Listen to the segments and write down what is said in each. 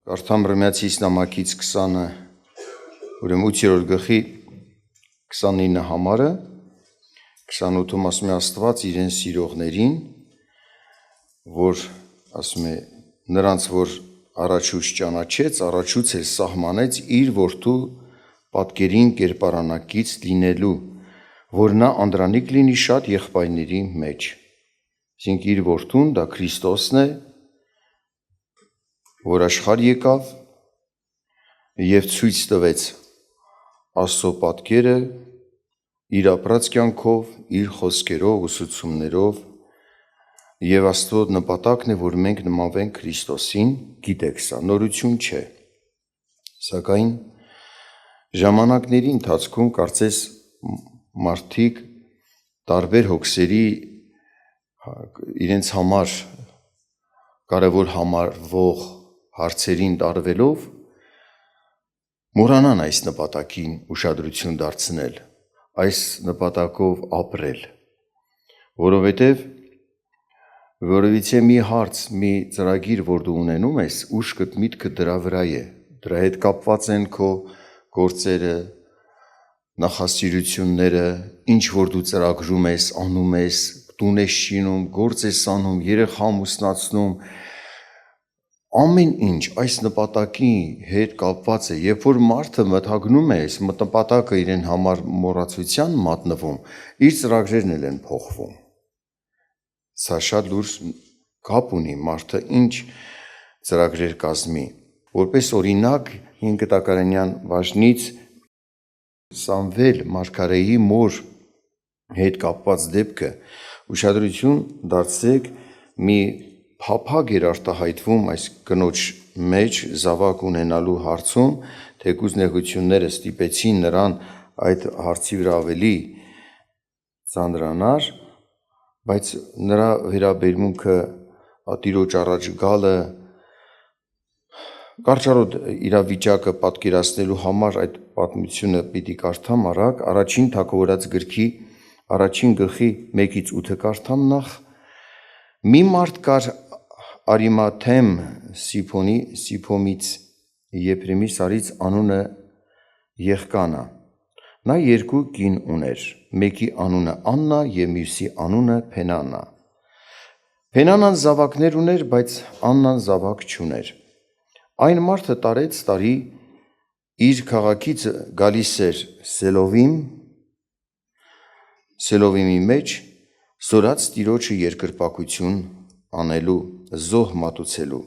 Կարդամ Հռոմեացիս նամակից 20-ը, ուրեմն 8-րդ գլխի 29 համարը, 28-ում ասում է Աստված իրեն սիրողներին, որ ասում է նրանց, որ առաջուց ճանաչեց, առաջուց էլ սահմանեց իր որդու պատկերին կերպարանակից լինելու, որ նա անդրանիկ լինի շատ եղբայրների մեջ։ Այսինքն իր որդուն դա Քրիստոսն է, որ աշխարհ եկավ և ցույց տվեց Աստծո պատկերը իր ապրած կյանքով, իր խոսքերով, ուսուցումներով, և Աստծո նպատակն է, որ մենք նմանվենք Քրիստոսին, գիտեք սա, նորություն չէ, սակայն ժամանակների ընթացքում կարծես մարդիկ տարբեր հոգսերի իրենց համար կարևոր համարվող հարցերին տարվելով մոռանան այս նպատակին ուշադրություն դարձնել, այս նպատակով ապրել, որովհետև մի հարց, մի ծրագիր, որ դու ունենում ես, ուշքդ միտքդ դրա վրա է, դրա հետ կապված են քո գործերը, նախասիրությունները, ինչ որ դու ծրագրում ես, անում ես, տուն ես շինում, գործ ես անում, երեխա ամուսնացնում, ամեն ինչ այս նպատակի հետ կապված է, երբ որ մարդը մթագնում է, այս նպատակը իրեն համար մոռացության մատնվում, իր ծրագրերն էլ են փոխվում։ Սա շատ լուրջ կապ ունի մարդը ինչ ծրագրեր կազմի, որպես օրինակ 5 Տակարանյան բաժնից Սամվել մարգարեի մոր հետ կապված դեպքը ուշադրություն դարձրեք մի փափագ էր արտահայտվում այս կնոջ մեջ զավակ ունենալու հարցում, թեկուզ նեղությունները ստիպեցին նրան այդ հարցի վրա ավելի ծանրանար, բայց նրա վերաբերմունքը Տիրոջ առաջ գալը կարճարոտ իրավիճակը պատկերացնելու համար այդ պատմությունը պիտի կարդամ արագ, առաջին թագավորաց գրքի առաջին գլխի 1-ից 8 կարդամ նախ։ Մի մարդ կար Արիմաթեմ Սիփոմից Եփրեմի սարից անունը Եղկանա։ Նա 2 կին ուներ, մեկի անունը Աննա և մյուսի անունը Փենանա։ Փենանան զավակներ ուներ, բայց Աննան զավակ չուներ։ Այն մարդը տարեց տարի իր քաղաքից գալիս էր Սելովիմի մեջ զորած Տիրոջը երկրպագություն անելու, զոհ մատուցելու,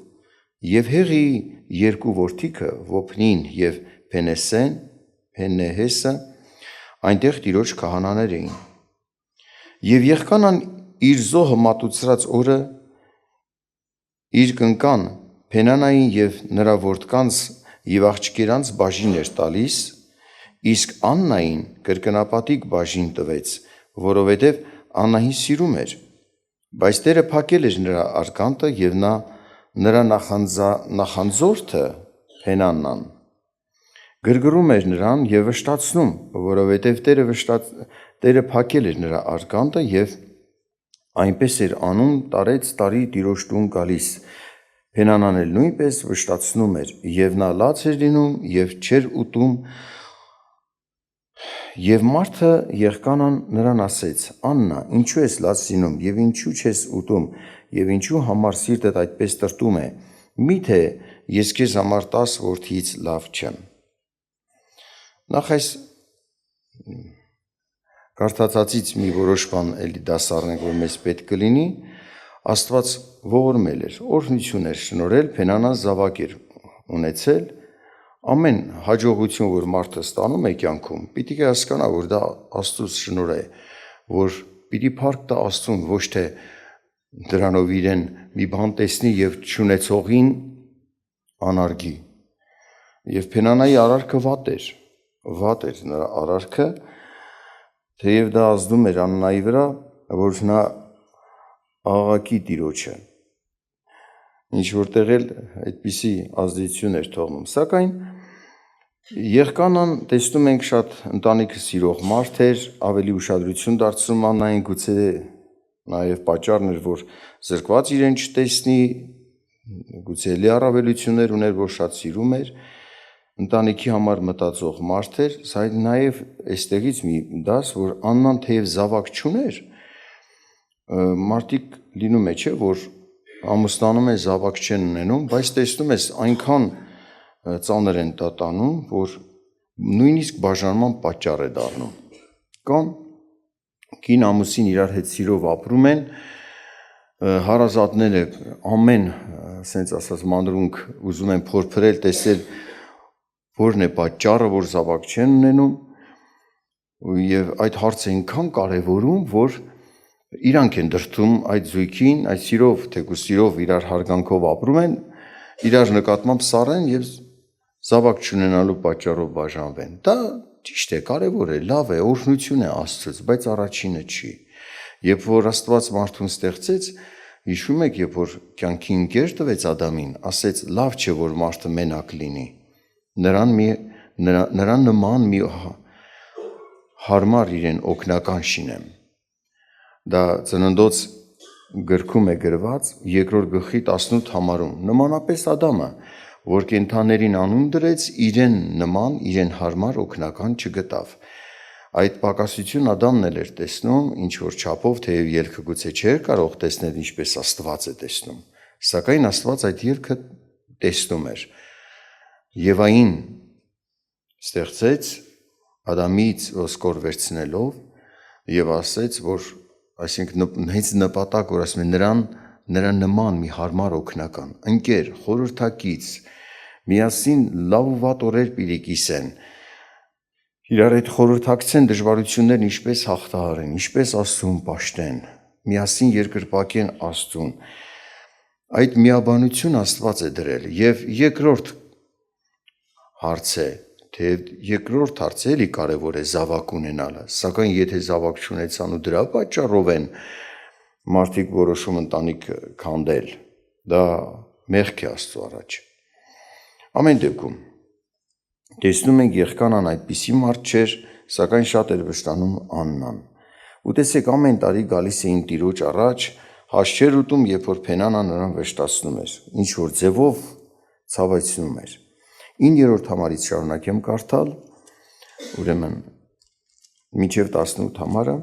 և Հեղիի 2 որդիքը Ոփնին և Փենեհեսը այնտեղ Տիրոջ քահանաներ էին։ Եվ Եղկանան իր զոհը մատուցրած օրը իր կնկան Փենանային և նրա որդկանց և աղջիկերանց բաժին էր տալիս, իսկ Աննային կրկնապատիկ բաժին տվեց, որովհետև Աննային սիրում էր, բայց Տերը փակել էր նրա արկանտը և նրա նախանձորդը Փենանան գրգռում էր նրան և վշտացնում, որովհետև Տերը փակել էր նրա արկանտը և այնպես էր անում տարեց տարի Տիրոջ տուն գալիս, Փենանան էլ նույնպես վշտացնում էր, և նա լաց էր լինում և չէր ուտում, և մարդը Եղկանան նրան ասեց. Աննա, ինչու ես լաց լինում և ինչու չես ուտում և ինչու համար սիրտդ այդպես տրտում է, միթե ես քեզ համար 10 որդիից լավ չեմ։ Նախ այս կարդացածից մի որոշ բան էլի դասառնենք, որ մեզ պետք կլինի, Աստված ողորմել էր, օրհնություն էր շնորհել, Փենանան զավակ էր ունեցել, ամեն հաջողություն, որ մարդը ստանում է կյանքում, պիտի հասկանա, որ դա Աստծուց շնորհ է, որ պիտի փառք տա Աստծուն, ոչ թե դրանով իրեն մի բան տեսնի և չունեցողին անարգի։ Եվ Փենանայի արարքը վատ էր նրա արարքը, թեև դա ազդում էր Աննայի վրա, որ նա աղաղակի Տիրոջը, ինչ որտեղ էլ այդպիսի ազդեցություն էր թողնում, սակայն Եղկանան տեսնում ենք շատ ընտանիքը սիրող մարդ էր, ավելի ուշադրություն դարձնում Աննային, գուցե նաև պատճառն էր, որ զրկված իրեն չտեսնի, գուցե էլի առավելություններ ուներ, որ շատ սիրում էր, ընտանիքի համար մտածող մարդ էր, սա նաև այստեղից մի դաս, որ Աննան թեև զավակ չուներ, մարդիկ լինում է, չէ, որ ամուսնանում են, զավակ չեն ունենում, բայց տեսնում ես այնքան ծանր են տատանում, որ նույնիսկ բաժանման պատճառ է դառնում։ Կամ կին ամուսին իրար հետ սիրով ապրում են, հարազատները ամեն, ասենց ասած, մանրունք ուզում են փորփրել, տեսել որն է պատճառը, որ զավակ չեն ունենում, եւ այդ հարցը այնքան կարևորում, որ իրանք են դրդում այդ զույգին, այդ սիրով, թեկուզ սիրով իրար հարգանքով ապրում են, իրար նկատմամբ սառեն եւ զավակ չունենալու պատճառով բաժանվեն։ Դա ճիշտ է, կարևոր է, լավ է, օրհնություն է Աստծոց, բայց առաջինը չի։ Երբ որ Աստված մարդուն ստեղծեց, հիշում եք, երբ որ կյանքի ընկեր տվեց Ադամին, ասեց՝ լավ չէ, որ մարդը մենակ լինի։ Նրան նման մի հարմար իրեն օգնական շինեմ։ Դա Ծննդոց գրքում է գրված 2-րդ գլխի 18 համարում։ Նմանապես Ադամը, որ կենդաններին անուն դրեց, իրեն նման, իրեն հարմար օգնական չգտավ։ Այդ պակասություն Ադամն էլ էր տեսնում, ինչ որ չափով, թեև ելքը գուցե չէր կարող տեսնել ինչպես Աստված է տեսնում, սակայն Աստված այդ ելքը տեսնում էր։ Եվային ստեղծեց Ադամից ոսկոր վերցնելով եւ ասեց, որ այսինքն հենց նպատակ, որ ասում են նրան նման մի հարմար օգնական, ընկեր, խորհրդակից, միասին լավ ու վատ օրեր պիտի կիսեն, իրար հետ խորհրդակցեն դժվարություններն ինչպես հաղթահարեն, ինչպես Աստծուն պաշտեն, միասին երկրպագեն Աստծուն։ Այդ միաբանություն Աստված է դրել եւ երկրորդ հարց է, թեև երկրորդ հարցը էլի կարևոր է զավակ ունենալը, սակայն եթե զավակ չունեցան ու դրա պատճառով են մարդիկ որոշում ընտանիք քանդել, դա մեղք է Աստծո առաջ։ Ամեն դեպքում տեսնում ենք Եղկանան այդպիսի մարդ չէր, սակայն շատ էր վշտանում Աննան։ Ու տեսեք ամեն տարի գալիս էին Տիրոջ առաջ, հաշ չէր ուտում, երբ որ Փենանան նրան վշտացնում էր, ինչ որ ձևով ցավեցնում էր։ 9-րդ համարից շարունակեմ կարդալ, ուրեմն մինչև 18 համարը։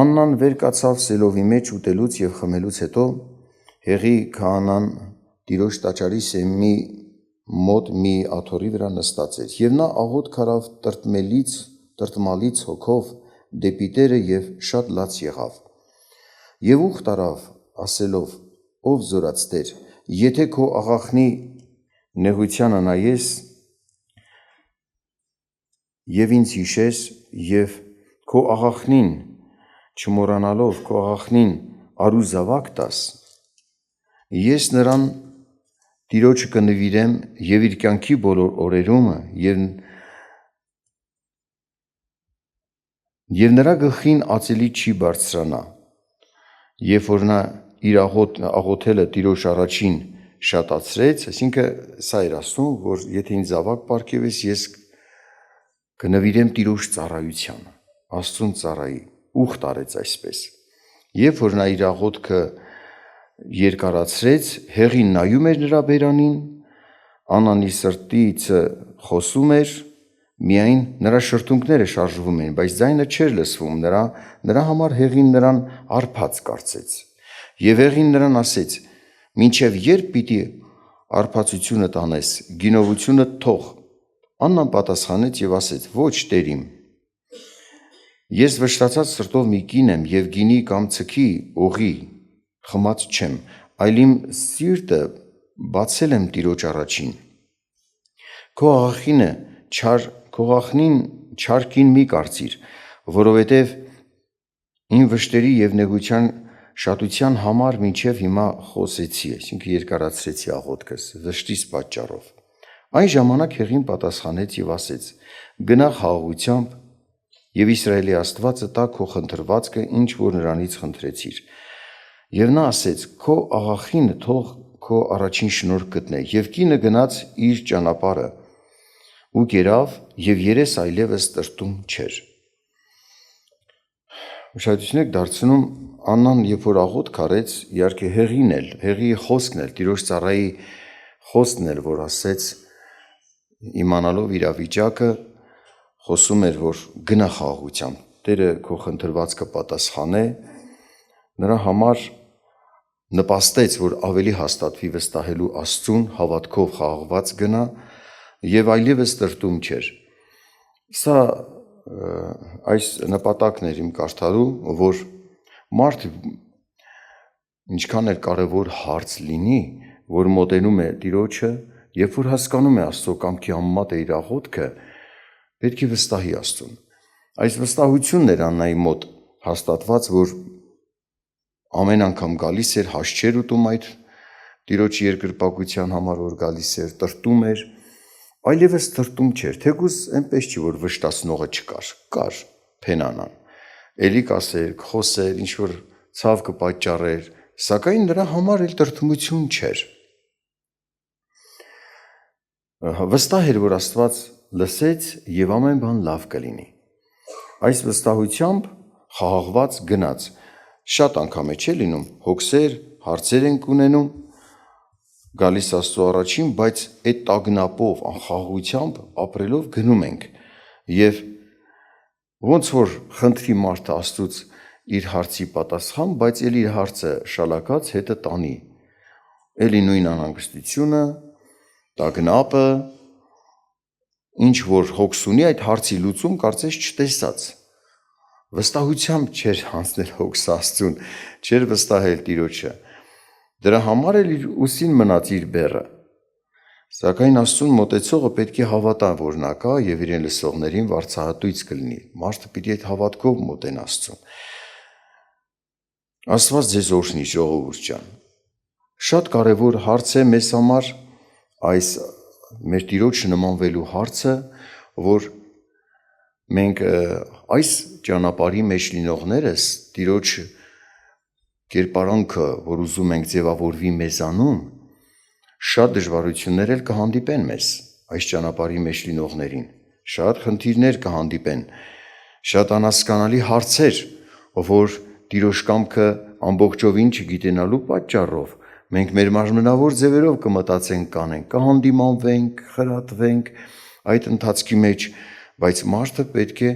Աննան վեր կացավ սելովի մեջ ուտելուց եւ խմելուց հետո, հեղի քահանան Տիրոջ տաճարի սեմի մոտ մի աթոռի վրա նստած էր, եւ նա աղոտ քարավ տրտմալից հոգով դեպի Տերը եւ շատ լաց եղավ։ Եվ ուխ տարավ, ասելով. ով զորած Տեր, եթե քո աղախնի նեղությանը նայես եւ ինձ հիշես եւ քո աղախնին չմոռանալով քո աղախնին արու զավակ տաս, ես նրան Տիրոջը կնվիրեմ եւ իր կյանքի բոլոր օրերումը եւ նրա գլխին ածելի չի բարձրանա, երբ որ նա իր աղոթելը Տիրոջ առաջին շատացրեց, այսինքն սա էր ասում, որ եթե ինձ զավակ պարգևես, ես կնվիրեմ Տիրոջ ծառայությանը, Աստծուն ծառայի, ուխ տարեց այսպես։ Երբ որ նա իր աղոթքը երկարացրեց, հեղին նայում էր նրա բերանին, Աննանի սրտիցը խոսում էր, միայն նրա շրթունքները շարժվում էին, բայց ձայնը չէր լսվում, նրա համար հեղին նրան արփած կարծեց։ Եվ հեղին նրան ասեց. մինչև երբ պիտի արփածությունը տանես, գինովությունը թող։ Աննան պատասխանեց եւ ասեց. ոչ, Տեր իմ, ես վշտացած սրտով մի կին եմ եւ գինի կամ ցքի օղի խմած չեմ, այլ իմ սիրտը բացել եմ Տիրոջ առաջին։ Քո աղախնին չար կին մի կարծիր, որովհետև իմ վշտերի եւ նեղության շատության համար մինչև հիմա խոսեցի, այսինքն երկարացրեցի աղոթքս վշտիս պատճառով։ Այն ժամանակ հեղին պատասխանեց եւ ասեց. գնա խաղաղությամբ եւ Իսրայելի Աստվածը տա քո խնդրվածքը, ինչ որ նրանից խնդրեցիր։ Եվ նա ասեց. քո աղախինը թող քո առաջին շնորհք գտնե։ Եվ կինը գնաց իր ճանապարհը ու կերավ եւ երես այլևս տրտում չէր։ Ուշադրություն եք դարձնում Աննան, երբ որ աղոթք արեց, իհարկե հեղի խոսքն էլ, Տիրոջ ծառայի խոսքն էլ, որ ասեց, իմանալով իրավիճակը, խոսում էր, որ գնա խաղաղությամբ, Տերը քո խնդրվածքը պատասխանե, նրա համար նպաստեց, որ ավելի հաստատվի վստահելու Աստծուն, հավատքով խաղաղված գնա եւ այլևս տրտում չէր։ Սա այս նպատակն էր իմ կարդալու, որ մարդ ինչքան էլ կարևոր հարց լինի, որ մոտենում է Տիրոջը, երբ որ հասկանում է Աստծո կամքի համեմատ է իր աղոթքը, պետք է վստահի Աստծուն։ Այս վստահությունն էր Աննայի մոտ հաստատված, որ ամեն անգամ գալիս էր, հաշ չէր ուտում այդ Տիրոջի երկրպագության համար, որ գալիս էր, տրտում էր, այլևս տրտում չէր, թեկուզ այնպես չի, որ վշտացնողը չկար, կար Փենանան, էլի կասեր, խոսեր, ինչ-որ ցավ կպատճառեր, սակայն նրա համար էլ տրտմություն չէր։ Վստահ էր, որ Աստված լսեց եւ ամեն բան լավ կլինի։ Այս վստահությամբ խաղաղված գնաց։ Շատ անգամ է չէ լինում, հոգսեր, հարցեր ենք ունենում, գալիս Աստծո առաջին, բայց այդ տագնապով, անխաղաղությամբ ապրելով գնում ենք եւ ոնց որ խնդրի մարդը Աստծուց իր հարցի պատասխան, բայց էլ իր հարցը շալակած հետը տանի։ Էլի նույն անհանգստությունը, տագնապը, ինչ որ հոգս ունի այդ հարցի լուծում կարծես չտեսած։ Վստահությամբ չէր հանձնել հոգս Աստծուն, չէր վստահել Տիրոջը։ Դրա համար էլ իր ուսին մնաց իր բեռը։ Սակայն Աստծուն մոտեցողը պետք է հավատա, որ նա կա եւ իրեն լսողներին վարձահատույց կլինի։ Մարդը պիտի այդ հավատքով մոտենա Աստծուն։ Աստված ձեզ օրհնի, ժողովուրդ ջան։ Շատ կարևոր հարց է մեզ համար այս մեր Տիրոջ նմանվելու հարցը, որ մենք այս ճանապարհի մեջ լինողներս Տիրոջ կերպարանքը, որ ուզում ենք ձևավորվի մեզանում, շատ դժվարություններ էլ կհանդիպեն մեզ այս ճանապարհի մեջ լինողներին, շատ խնդիրներ կհանդիպեն, շատ անհասկանալի հարցեր, որ Տիրոջ կամքը ամբողջովին չգիտենալու պատճառով մենք մեր մարմնավոր ձևերով կմտածենք կանենք, կհանդիմանվենք, խրատվենք այդ ընթացքի մեջ, բայց մարդը պետք է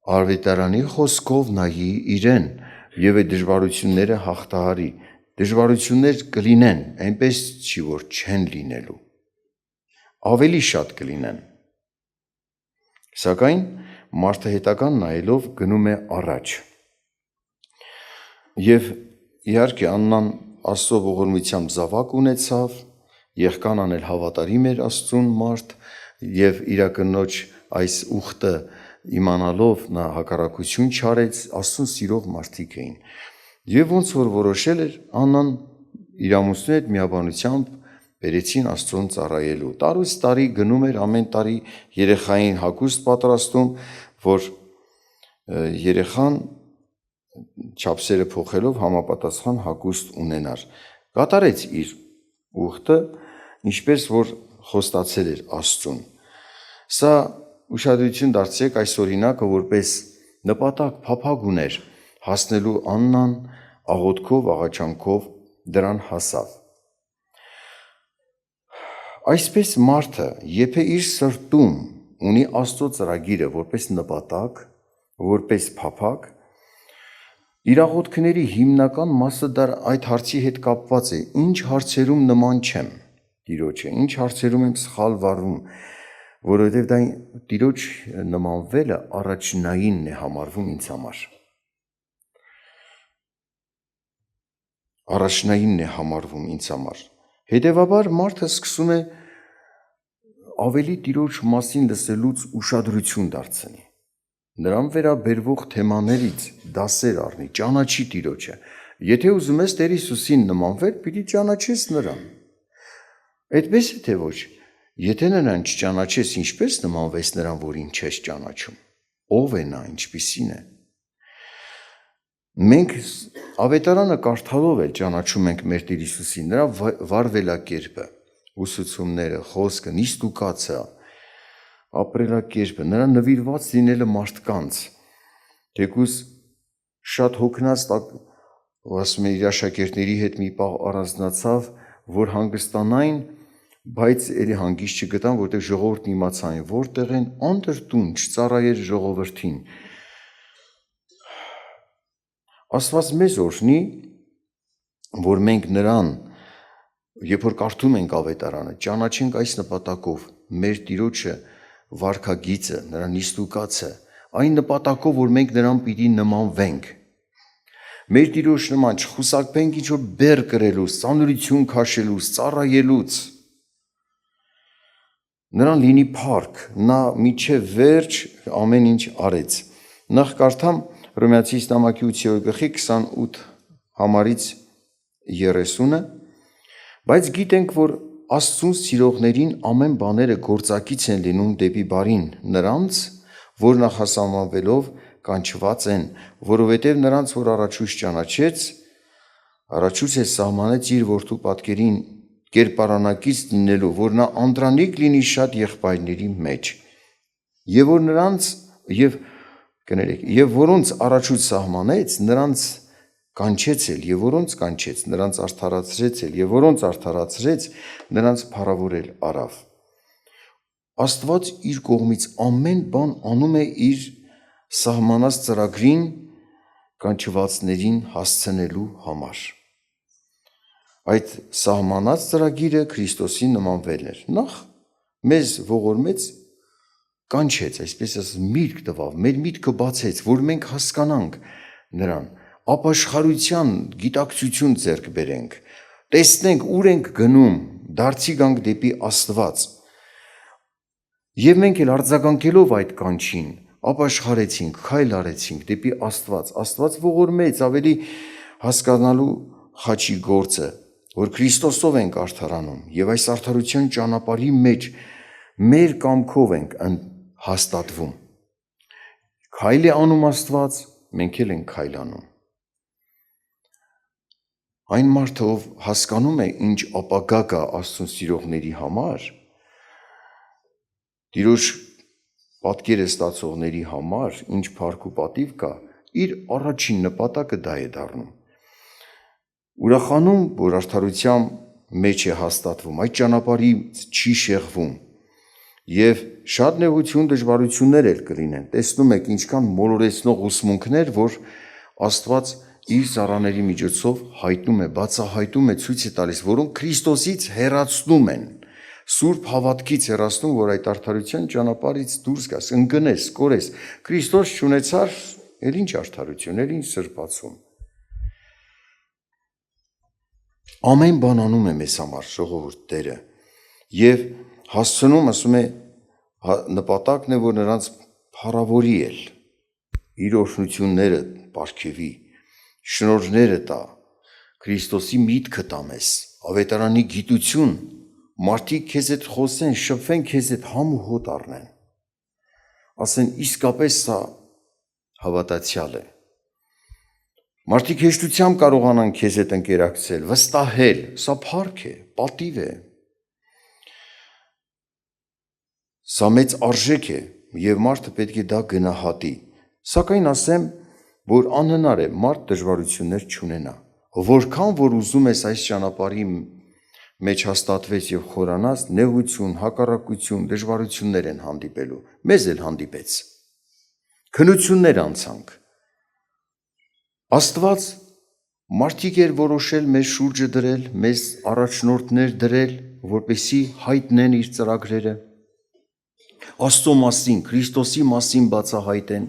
Արվետարանի խոսքով նայի իրեն եւ այդ դժվարությունները հաղթահարի։ Դժվարություններ կլինեն, այնպես չի որ չեն լինելու։ Ավելի շատ կլինեն։ Սակայն մարդը հետական նայելով գնում է առաջ։ Եվ իհարկե Աննան Աստծո ողորմությամբ զավակ ունեցավ, Եղկանան էլ հավատարիմ էր Աստծուն մարդ եւ իր կնոջ այս ուխտը իմանալով նա հակառակություն չարեց, Աստծուն սիրող մարդիկ էին։ Եվ ոնց որ որոշել էր Աննան իր ամուսնու հետ միաբանությամբ բերեցին Աստծուն ծառայելու։ Տարուց տարի գնում էր ամեն տարի երեխային հագուստ պատրաստում, որ երեխան չափսերը փոխելով համապատասխան հագուստ ունենար։ Կատարեց իր ուխտը, ինչպես որ խոստացել էր Աստծուն։ Սա ուշադրություն դարձրեք այս օրինակը որպես նպատակ փափագ ուներ հասնելու Աննան աղոթքով, աղաչանքով դրան հասավ։ Այսպես մարդը, եթե իր սրտում ունի Աստծո ծրագիրը որպես նպատակ, որպես փափագ, իր աղոթքների հիմնական մասը այդ հարցի հետ կապված է, ինչ հարցերում նման չեմ Տիրոջը, ինչ հարցերում եմ սխալ վարվում, որովհետև դա Տիրոջ նմանվելը առաջնայինն է համարվում ինձ համար։ Առաջնայինն է համարվում ինձ համար։ Հետևաբար մարդը սկսում է ավելի Տիրոջ մասին լսելուց ուշադրություն դարձնի։ Նրան վերաբերվող թեմաներից դասեր առնի, ճանաչի Տիրոջը։ Եթե ուզում ես Տեր Հիսուսին նմանվել, պիտի ճանաչես նրան։ Այդպես է թե ոչ։ Եթե նրան չճանաչես, ինչպես նմանվես նրան, որին չես ճանաչում։ Ով է նա, ինչպիսին է։ Մենք ավետարանը կարդալով էլ ճանաչում ենք մեր Տեր Հիսուսին, նրա վարվելակերպը, ուսուցումները, խոսքը, նիստուկացը, ապրելակերպը, նրա նվիրված լինելը մարդկանց, Թեկուզ շատ հոգնած ասում է իր աշակերտների հետ մի պահ առանձնացավ, որ հանգստանային, բայց ելի հանգիստ չգտան, որտեղ ժողովուրդն իմացան, որտեղ են անդրտուն չծառայեր ժողովրդին։ Աստված մեզ օրհնի, որ մենք նրան, երբ որ կարդում ենք ավետարանը, ճանաչենք այս նպատակով մեր Տիրոջը վարքագիծը, նրա նիստուկացը, այն նպատակով, որ մենք նրան պիտի նմանվենք։ Մեր Տիրոջ նման չխուսափենք ինչ-որ բեռ կրելուց, ծանրություն քաշելուց, ծառայելուց։ Նրան լինի փառք, նա միջև վերջ ամեն ինչ արեց։ Նախ կարդամ Հռոմեացիս նամակի 8-րդ գլխի 28 համարից 30-ը, բայց գիտենք, որ Աստծուն սիրողներին ամեն բաները գործակից են լինում դեպի բարին, նրանց, որ նախասահմանվելով կանչված են, որովհետև նրանց, որ առաջուց ճանաչեց, առաջուց է սահմանեց իր որդու պատկերին կերպարանակից լինելու, որ նա անդրանիկ լինի շատ եղբայրների մեջ, եւ որ նրանց եւ որոնց առաջուց սահմանեց, նրանց կանչեց, եւ որոնց կանչեց, նրանց արդարացրեց, եւ որոնց արդարացրեց, նրանց փառավորել արավ։ Աստված իր կողմից ամեն բան անում է իր սահմանած ծրագրին կանչվածներին հասցնելու համար։ Այդ սահմանած ծրագիրը Քրիստոսի նմանվելն էր։ Նախ մեզ ողորմեց, կանչեց, այսպես ասած, միտք տվավ, մեր միտքը բացեց, որ մենք հասկանանք նրան, ապաշխարության գիտակցություն ձեռք բերենք, տեսնենք ուր ենք գնում, դարձի գանք դեպի Աստված։ Եվ մենք էլ արձագանքելով այդ կանչին, ապաշխարեցինք, քայլ արեցինք դեպի Աստված։ Աստված ողորմեց ավելի հասկանալու խաչի գործը, որ Քրիստոսով ենք արդարանում, եւ այս արդարության ճանապարհի մեջ մեր կամքով ենք հաստատվում։ Քայլ է անում Աստված, մենք էլ ենք քայլ անում։ Այն մարդը, ով հասկանում է ինչ ապագա կա Աստծուն սիրողների համար, Տիրոջ պատկերը ստացողների համար, ինչ փառք ու պատիվ կա, իր առաջին նպատակը դա է դառնում։ Ուրախանում, որ արդարության մեջ է հաստատվում, այդ ճանապարհից չի շեղվում, եւ շատ նեղություն, դժվարություններ էլ կլինեն։ Տեսնում եք ինչքան մոլորեցնող ուսմունքներ, որ Աստված իր ծառաների միջոցով հայտնում է, բացահայտում է, ցույց է տալիս, որոնք Քրիստոսից հեռացնում են, Սուրբ հավատքից հեռացնում, որ այդ արդարության ճանապարհից դուրս գաս, ընկնես, կորես։ Քրիստոս չունեցար, էլ ինչ արդարություն, էլ ինչ սրբացում։ Ամեն բան անում է մեզ համար ժողովուրդ Տերը եւ հասցնում, ասում է, նպատակն է, որ նրանց փառավորի էլ, իր օրհնությունները պարգևի, շնորհները տա, Քրիստոսի միտքը տա մեզ, ավետարանի գիտություն, մարդիկ քեզ հետ խոսեն, շփվեն քեզ հետ, համ ու հոտ առնեն, ասեն իսկապես սա հավատացյալ է։ Մարդիկ հեշտությամբ կարողանան քեզ հետ ընկերակցել, վստահել, սա փառք է, պատիվ է։ Սա մեծ արժեք է եւ մարդը պետք է դա գնահատի։ Սակայն ասեմ, որ անհնար է մարդ դժվարություններ չունենա։ Որքան որ ուզում ես այս ճանապարհի մեջ հաստատվես եւ խորանաս, նեղություն, հակառակություն, դժվարություններ են հանդիպելու։ Մեզ էլ հանդիպեց։ Քնություններ անցանք։ Աստված մարդիկ էր որոշել մեզ շուրջը դրել, մեզ առաջնորդներ դրել, որպեսզի հայտնեն իր ծրագրերը, Աստծո մասին, Քրիստոսի մասին բացահայտեն,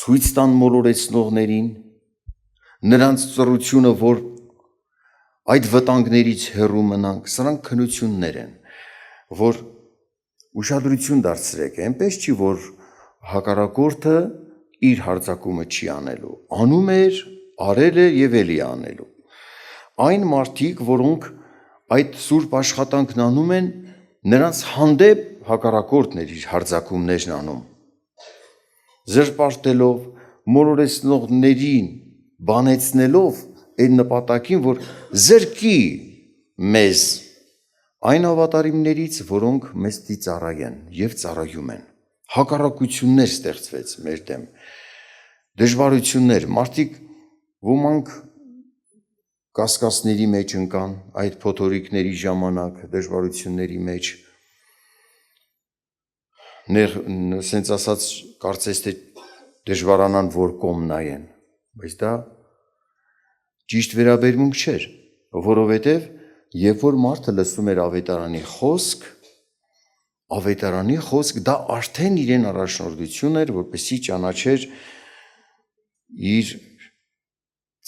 ցույց տան մոլորեցնողներին, նրանց ծռությունը, որ այդ վտանգներից հեռու մնանք, սրանք քնություններ են, որ ուշադրություն դարձրեք, այնպես չի, որ հակառակորդը իր հարձակումը չի անելու, անում էր, արել է եւ էլի անելու։ Այն մարդիկ, որոնք այդ սուրբ աշխատանքն անում են, նրանց հանդեպ հակառակորդն էր իր հարձակումներն անում, զրպարտելով, մոլորեցնողներին բանեցնելով այն նպատակին, որ զրկի մեզ այն ավատարիմներից, որոնք մեզ ծառայեն եւ ծառայում են։ Հակառակություններ ստեղծվեց մեր դեմ, դժվարություններ, մարդիկ ոմանք կասկածների մեջ ընկան այդ փոթորիկների ժամանակ, դժվարությունների մեջ, սենց ասած կարծես թե դժվարանան, որ կողմ նայեն, բայց դա ճիշտ վերաբերմունք չէր, որովհետև երբ որ մարդը լսում էր ավետարանի խոսք դա արդեն իրեն առաջնորդություն էր, որպեսզի ճանաչեր իր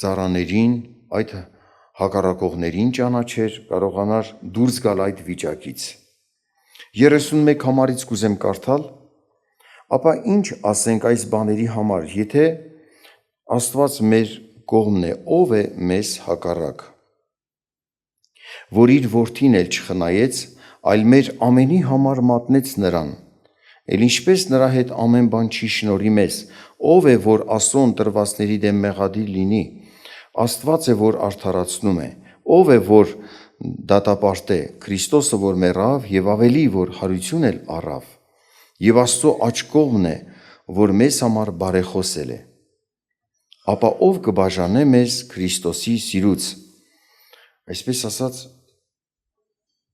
ծառաներին, այդ հակառակողներին ճանաչեր, կարողանար դուրս գալ այդ վիճակից։ 31 համարից կուզեմ կարդալ, ապա ինչ ասենք այս բաների համար, եթե Աստված մեր կողմն է, ով է մեզ հակառակ, որ իր որդին էլ չխնայեց, այլ մեր ամենի համար մատնեց նրան, էլ ինչպես նրա հետ ամեն բան չի շնորհի մեզ, ով է, որ Աստծո ընտրվածների դեմ մեղադիր լինի, Աստված է, որ արդարացնում է, ով է, որ դատապարտ է, Քրիստոսը, որ մեռավ եւ ավելի, որ հարություն էլ առավ, եւ Աստծո աջ կողմն է, որ մեզ համար բարեխոսել է, ապա ով կբաժանե մեզ Քրիստոսի սիրուց, այսպես ասած,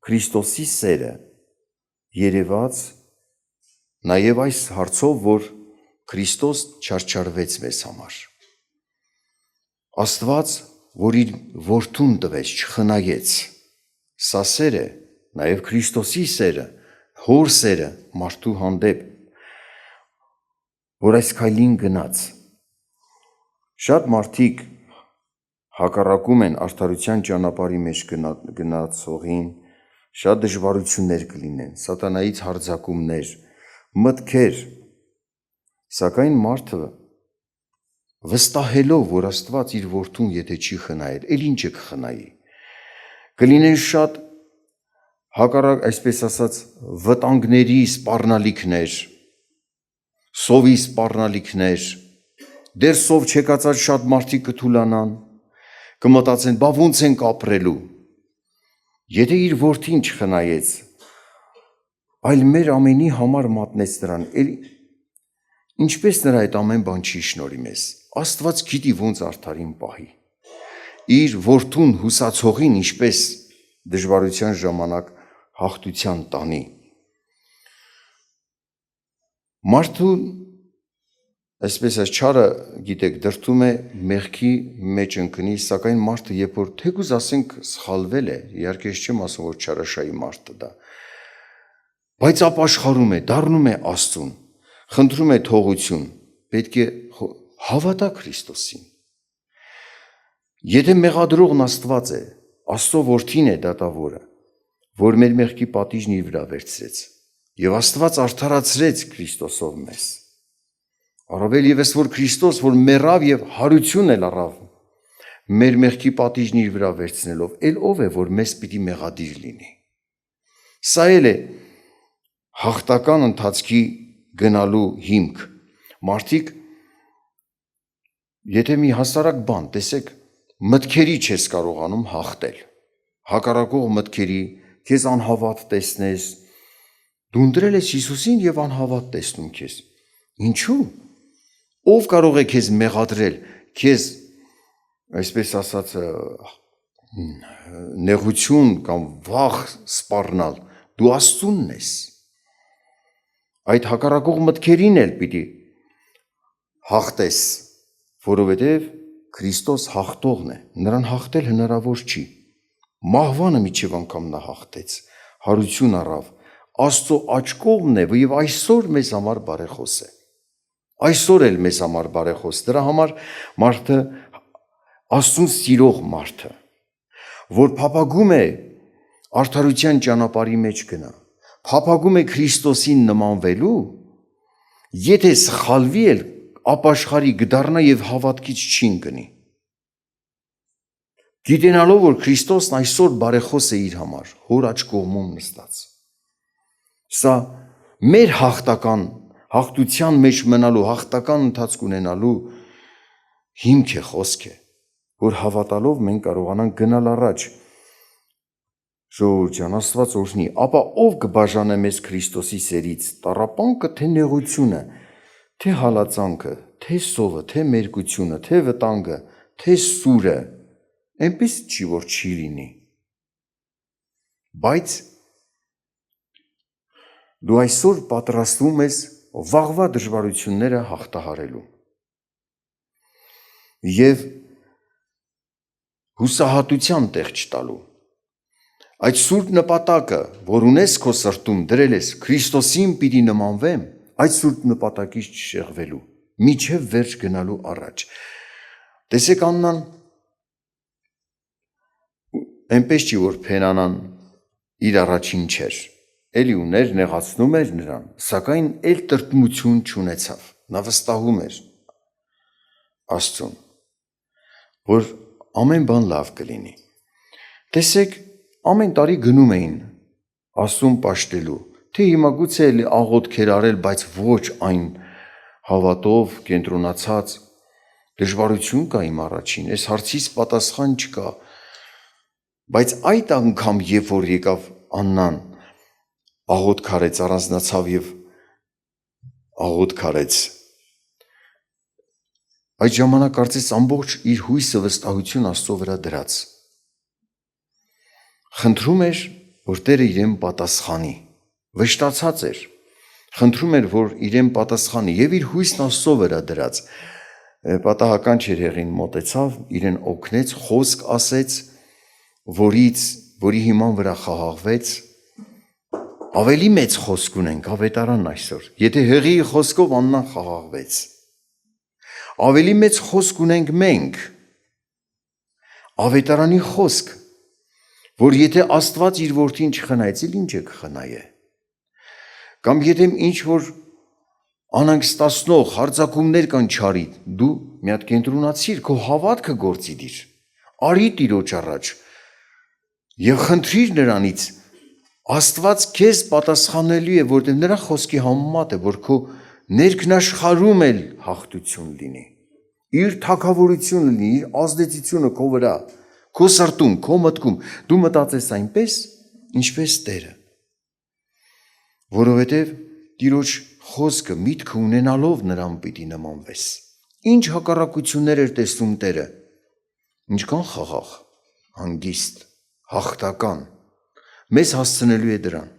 Քրիստոսի սերը երևաց նաև այս հարցով, որ Քրիստոս չարչարվեց մեզ համար։ Աստված, որ իր որդուն տվեց, չխնայեց, սա սերը, նաև Քրիստոսի սերը, հոր սերը մարդու հանդեպ, որ այս քայլին գնաց։ Շատ մարդիկ հակառակում են արդարության ճանապարհի մեջ գնացողին, շատ դժվարություններ կլինեն, սատանայից հարձակումներ, մտքեր, սակայն մարդը վստահելով, որ Աստված իր որդուն եթե չի խնայել, էլ ինչը կխնայի, կլինեն շատ հակառակ, այսպես ասած, վտանգների սպառնալիքներ, սովի սպառնալիքներ, դեռ սով չեկածած շատ մարդիկ կթուլանան, կմտածեն, բա ոնց ենք ապրելու, եթե իր որդին չխնայեց, այլ մեր ամենի համար մատնեց նրան, ինչպես նրա այդ ամեն բան չի շնորհի մեզ, Աստված գիտի ոնց արդարին պահի, իր որդուն հուսացողին ինչպես դժվարության ժամանակ հաղթության տանի։ Մարդուն, այսպես այս չարը, գիտեք, դրդում է մեղքի մեջ ընկնի, սակայն մարդը, երբ որ թեկուզ ասենք սխալվել է, իհարկե չեմ ասում, որ չարաշայի մարդը դա, բայց ապաշխարում է, դառնում է Աստծուն, խնդրում է թողություն, պետք է հավատա Քրիստոսին։ Եթե մեղադրողն Աստված է, Աստծո որդին է դատավորը, որ մեր մեղքի պատիժն իր վրա վերցրեց, եւ Աստված արդարացրեց Քրիստոսով մեզ։ Առավել ևս որ Քրիստոս, որ մեռավ եւ հարություն էլ առավ, մեր մեղքի պատիժն իր վրա վերցնելով, ել ով է, որ մեզ պիտի մեղադիր լինի։ Սա էլ է հաղթական ընթացքի գնալու հիմք։ Մարդիկ, եթե մի հասարակ բան, տեսեք, մտքերի չես կարողանում հաղթել, հակառակող մտքերի, քեզ անհավատ տեսնես, դու ընտրել ես Հիսուսին եւ անհավատ տեսնում քեզ։ Ինչու՞։ Ով կարող է քեզ մեղադրել, քեզ, այսպես ասած, նեղություն կամ վախ սպառնալ, դու Աստծունն ես։ Այդ հակառակող մտքերին էլ պիտի հաղթես, որովհետև Քրիստոս հաղթողն է, նրան հաղթել հնարավոր չի։ Մահվանը միջև անգամ նա հաղթեց, հարություն առավ, Աստծո աջ կողմն է եւ այսօր մեզ համար բարեխոս է։ Այսօր էլ մեզ համար բարեխոս, դրա համար մարդը Աստծուն սիրող մարդը, որ փափագում է արդարության ճանապարհի մեջ գնա, փափագում է Քրիստոսին նմանվելու, եթե սխալվի էլ ապաշխարի կդառնա եւ հավատքից չի ընկնի։ Գիտենալով, որ Քրիստոսն այսօր բարեխոս է իր համար, հոր աջ կողմում նստած։ Սա մեր հաղթության մեջ մնալու, հաղթական ընթացք ունենալու հիմք է, խոսք է, որ հավատալով մենք կարողանանք գնալ առաջ։ Ժողովուրդ ջան, Աստված օրհնի, ապա ով կբաժանե մեզ Քրիստոսի սերից, տառապանքը թե նեղությունը, թե հալածանքը, թե սովը, թե մերկությունը, թե վտանգը, թե սուրը, այնպես չի, որ չի լինի։ Բայց դու այսօր պատրաստվում ես վաղվա դժվարությունները հաղթահարելու։ Եվ հուսահատության տեղ չտալու։ Այդ սուրբ նպատակը, որ ունես քո սրտում, դրել ես Քրիստոսին պիտի նմանվեմ, այդ սուրբ նպատակից չշեղվելու, միջև վերջ գնալու առաջ։ Տեսեք Աննան, այնպես չի, որ Փենանան իր առաջին չէր, էլի ուներ, նեղացնում էր նրան, սակայն էլ տրտմություն չունեցավ, նա վստահում էր Աստծուն, որ ամեն բան լավ կլինի։ Տեսեք, ամեն տարի գնում էին Աստծուն պաշտելու, թե հիմա գուցե էլի աղոթքեր արել, բայց ոչ այն հավատով կենտրոնացած դժվարություն կա իմ առաջին, այս հարցից պատասխան չկա, բայց այդ անգամ, երբ որ եկավ Աննան, աղոթք արեց, առանձնացավ եւ աղոթք արեց, այդ ժամանակ կարծես ամբողջ իր հույսը վստահություն Աստծո վրա դրած։ Խնդրում էր, որ Տերը իրեն պատասխանի, վշտացած էր, խնդրում էր, որ իրեն պատասխանի եւ իր հույսն Աստծո վրա դրած։ Պատահական չէր եղին մոտեցավ, իրեն օգնեց, խոսք ասեց, որի հիման վրա խաղաղվեց։ Ավելի մեծ խոսք ունենք ավետարան այսօր, եթե հղիի խոսքով Աննան խաղաղվեց։ Ավելի մեծ խոսք ունենք մենք, ավետարանի խոսք, որ եթե Աստված իր որդին չխնայեց, ինչ է կխնայե։ Կամ եթե ինչ-որ անհանգստացնող հարձակումներ կան չարի, դու մի հատ կենտրոնացիր, քո հավատքը գործի դիր, արի Տիրոջ առաջ եւ խնդրիր նրանից, Աստված քեզ պատասխանելու է, որտեղ նրա խոսքի համեմատ է, որ քո ներքնաշխարհում էլ հաղթություն լինի, իր թագավորությունը լինի, իր ազդեցությունը քո վրա, քո սրտում, քո մտքում, դու մտածես այնպես, ինչպես Տերը, որովհետև Տիրոջ խոսքը միտքը ունենալով նրան պիտի նմանվես։ Ինչ հակառակություններ էր տեսնում Տերը, ինչքան խաղաղ, հանգիստ, հաղթական, մեզ հասցնելու է դրան,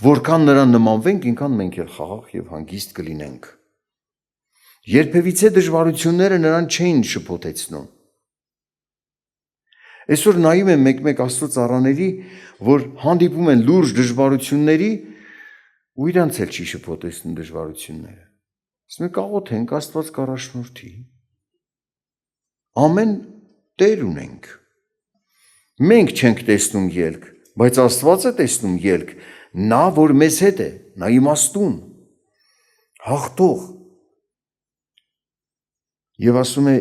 որքան նրան նմանվենք, ինքան մենք էլ խաղաղ եւ հանգիստ կլինենք։ Երբևիցե դժվարությունները նրան չէին շփոթեցնում։ Այսօր նայում եմ մեկ-մեկ Աստծո ծառաների, որ հանդիպում են լուրջ դժվարությունների, ու իրանց էլ չի շփոթեցնում դժվարությունները։ Ասում եք աղոթենք Աստված կառաջնորդի։ Ամեն Տեր ունենք։ Մենք չենք տեսնում ելք, բայց Աստված է տեսնում ելք, նա որ մեզ հետ է, նա իմաստուն, հաղթող։ Եվ ասում է,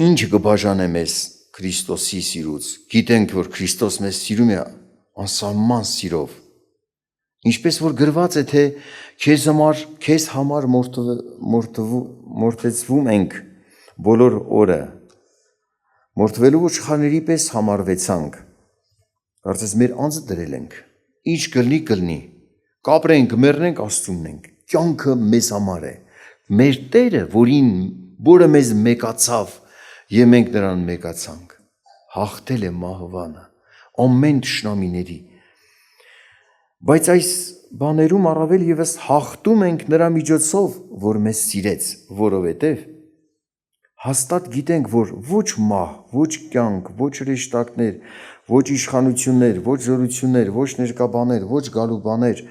ինչ կբաժանե մեզ Քրիստոսի սիրուց։ Գիտենք, որ Քրիստոս մեզ սիրում է անսահման սիրով։ Ինչպես որ գրված է, թե քեզ համար մորթեցվում ենք բոլոր օրը, մորթվելու ոչխարների պես համարվեցանք, կարծես մեր անձը դրել ենք, ինչ կլնի կլնի, կապրենք, մեռնենք Աստծունն ենք, կյանքը մեզ համար է, մեր Տերը, որը մեզ մեկացավ եւ մենք նրան մեկացանք, հաղթել է մահվանը, ամեն թշնամիների։ Բայց այս բաներում առավել եւս հաղթում ենք նրա միջոցով, որ մեզ սիրեց, որովհետեւ հաստատ գիտենք, որ ոչ մահ, ոչ կյանք, ոչ հրեշտակներ, ոչ իշխանություններ, ոչ զորություններ, ոչ ներկաբաներ, ոչ գալուբաներ,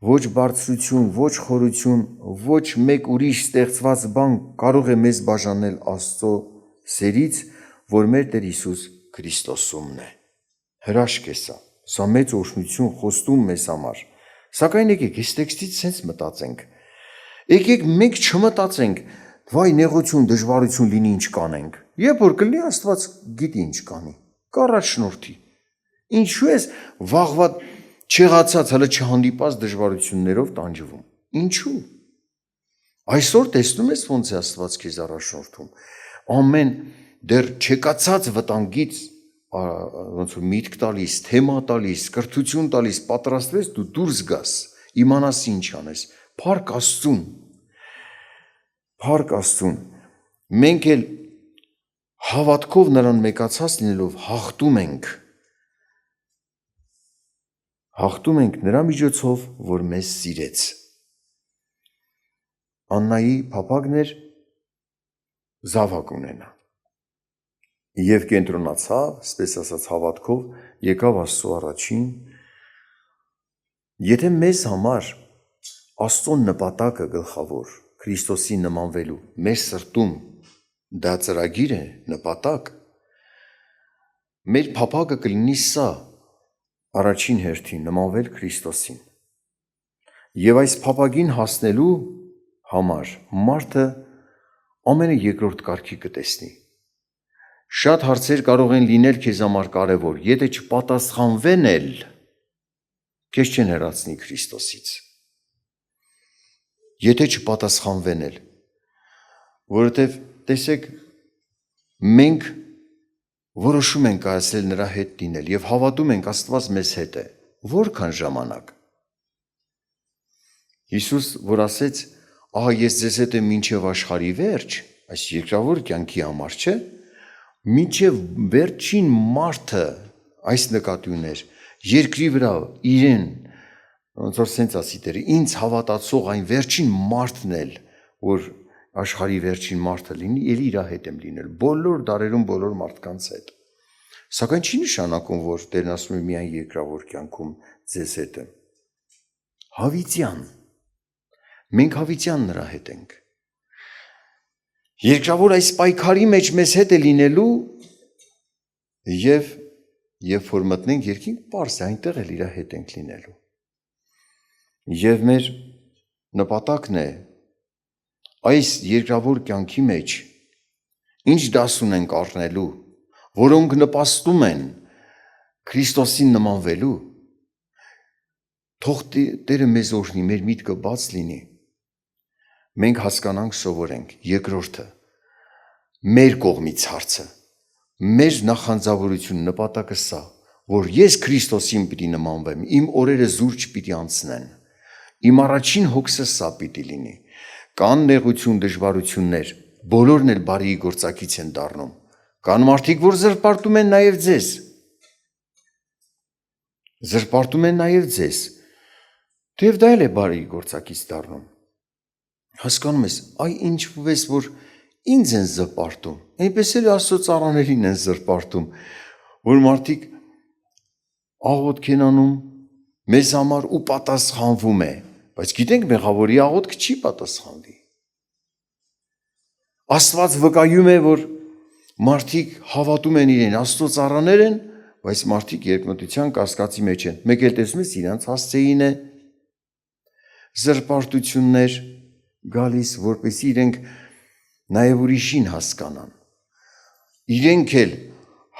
ոչ բարձրություն, ոչ խորություն, ոչ մեկ ուրիշ ստեղծված բան կարող է մեզ բաժանել Աստծո սերից, որ մեր Տեր Հիսուս Քրիստոսումն է։ Հրաշք է սա մեծ օրհնություն խոստում մեզ համար։ Սակայն եկեք այս տեքստից sense մտածենք։ Եկեք մենք չմտածենք, վայ նեղություն, դժվարություն լինի ինչ կանենք։ Երբ որ կլինի Աստված գիտի ինչ կանի։ Կառաջնորդի։ Ինչու ես վաղվա չեղացած, հələ չհանդիպած դժվարություններով տանջվում։ Ինչու։ Այսօր տեսնում ես ոնց է Աստված քեզ առաջնորդում։ Ամեն դեռ չեկացած վտանգից ոնց որ միտք տալիս, թեմա տալիս, կրթություն տալիս, պատրաստվես դու դուրս գաս, իմանաս ինչ անես, փառք Աստծուն։ Փառք Աստծուն, մենք էլ հավատքով նրան մեկացած լինելով հաղթում ենք նրա միջոցով, որ մեզ սիրեց։ Աննայի փափագն էր զավակ ունենա։ Եվ կենտրոնացավ, այսպես ասած, հավատքով եկավ Աստծո առաջին։ Եթե մեզ համար Աստծո նպատակը գլխավոր, Քրիստոսի նմանվելու, մեր սրտում դա ծրագիր է, նպատակ, մեր փափագը կլինի սա, առաջին հերթին նմանվել Քրիստոսին։ Եվ այս փափագին հասնելու համար մարդը ամենը երկրորդ կարգի կտեսնի։ Շատ հարցեր կարող են լինել քեզ համար կարևոր, եթե չպատասխանվեն էլ, քեզ չեն հեռացնի Քրիստոսից։ Եթե չպատասխանվեն էլ, որովհետև տեսեք, մենք որոշում ենք կայացրել նրա հետ լինել եւ հավատում ենք Աստված մեզ հետ է։ Որքան ժամանակ։ Հիսուս, որ ասեց, ահա ես ձեզ հետ եմ մինչև աշխարհի վերջ, այս երկրավոր կյանքի համար չէ, մինչև վերջին մարդը, այս նկատի ուներ, երկրի վրա իրեն, ոնց որ սենց ասի Տերը, ինձ հավատացող այն վերջին մարդն էլ, որ աշխարհի վերջին մարդը լինի, ելի իր հետ եմ լինել, բոլոր դարերում բոլոր մարդկանց հետ։ Սակայն չի նշանակում, որ Տերն ասում է միայն երկրավոր կյանքում ձեզ հետ եմ։ Հավիտյան։ Մենք հավիտյան նրա հետ ենք։ Երկրավոր այս պայքարի մեջ մեզ հետ է լինելու եւ երբ որ մտնենք երկինք, պարզ է, այնտեղ էլ իր հետ ենք լինելու։ Եվ մեր նպատակն է այս երկրավոր կյանքի մեջ ինչ դաս ունենք առնելու, որոնք նպաստում են Քրիստոսին նմանվելու, թող Տերը մեզ օրհնի, մեր միտքը բաց լինի, մենք հասկանանք, սովորենք, երկրորդը, մեր կողմից հարցը, մեր նախանձավորություն նպատակը սա, որ ես Քրիստոսին պիտի նմանվեմ, իմ օրերը զուր չպիտի անցնեն, իմ առաջին հոգսը սա պիտի լինի, կան նեղություն, դժվարություններ, բոլորն էլ բարիի գործակից են դառնում, կան մարդիկ, որ զրպարտում են նաև ձեզ, թեև դա էլ է բարիի գործակից դառնում, հասկանում ես, այ ինչպես որ ինձ են զրպարտում, այնպես էլ Աստծո ծառաներին են զրպարտում, որ մարդիկ աղոթք են անում մեզ համար ու պատասխանվում է, բայց գիտենք մեղավորի աղոթքը չի պատասխանվի։ Աստված վկայում է, որ մարդիկ հավատում են իրեն, Աստծո ծառաներ են, բայց մարդիկ երկմտության կասկածի մեջ են, մեկ էլ տեսնում ես իրանց հասցեին է զրպարտություններ գալիս, որպեսզի իրենք նաև ուրիշին հասկանան, իրենք էլ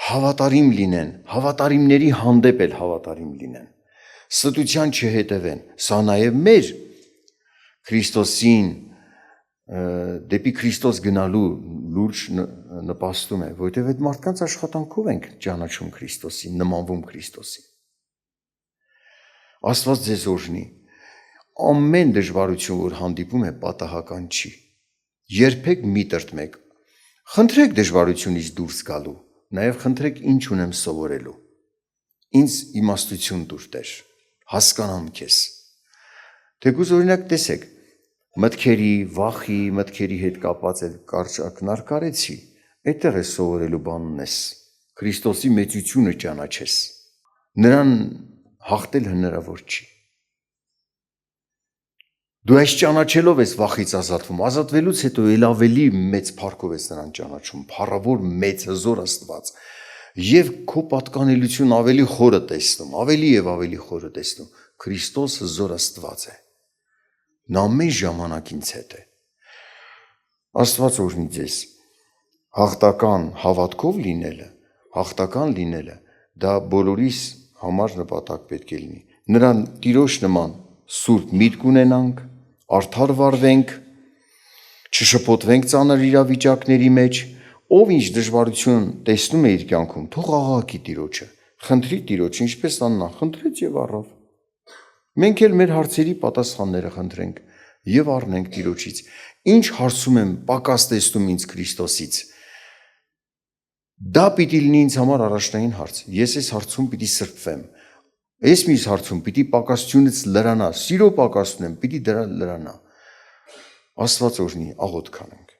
հավատարիմ լինեն, հավատարիմների հանդեպ էլ հավատարիմ լինեն, ստության չհետևեն, սա նաև մեր Քրիստոսին, դեպի Քրիստոս գնալու լուրջ նպաստում է, որովհետև այդ մարդկանց աշխատանքով ենք ճանաչում Քրիստոսին, նմանվում Քրիստոսին։ Աստված ձեզ օրհնի, ամեն դժվարություն, որ հանդիպում է, պատահական չի, երբեք մի տրտմեք, խնդրեք դժվարությունից դուրս գալու, նաև խնդրեք ինչ ունեմ սովորելու, ինձ իմաստություն տուր Տեր, հասկանամ քեզ, թեկուզ օրինակ տեսեք, մտքերի, վախի, մտքերի հետ կապած այդ կարճակնար կարեցի, այդտեղ է սովորելու բան ունես, Քրիստոսի մեծությունը ճանաչես, նրան հաղթել հնարավոր չի։ Դու այս ճանաչելով ես վախից ազատվում, ազատվելուց հետո էլ ավելի մեծ փառքով ես նրան ճանաչում, փառավոր մեծ հզոր Աստված, եւ քո պատկանելություն ավելի խորը տեսնում, ավելի եւ ավելի խորը տեսնում, Քրիստոս հզոր Աստված է, նա ամեն ժամանակ ինձ հետ է, Աստված օրհնի ձեզ, հաղթական հավատքով լինելը, դա բոլորիս համար նպատակ պետք է լինի, նրան Տիրոջ նման սուրբ միտք ունենանք, արդար վարվենք, չշփոթվենք ծանր իրավիճակների մեջ, ով ինչ դժվարություն տեսնում է իր կյանքում, թող աղաղակի Տիրոջը, խնդրի Տիրոջը, ինչպես Աննան խնդրեց եւ առավ։ Մենք էլ մեր հարցերի պատասխանները խնդրենք եւ առնենք Տիրոջից։ ինչ հարցում եմ պակաս տեսնում ինձ Քրիստոսից, դա պիտի լինի ինձ համար առաջնային հարց։ Ես այս հարցում պիտի սրբվեմ։ Այս մյուս հարցում պիտի պակասությունից լրանա, սիրո պակաս ունեմ, պիտի դրա լրանա։ Աստված օրհնի, աղոթք անենք։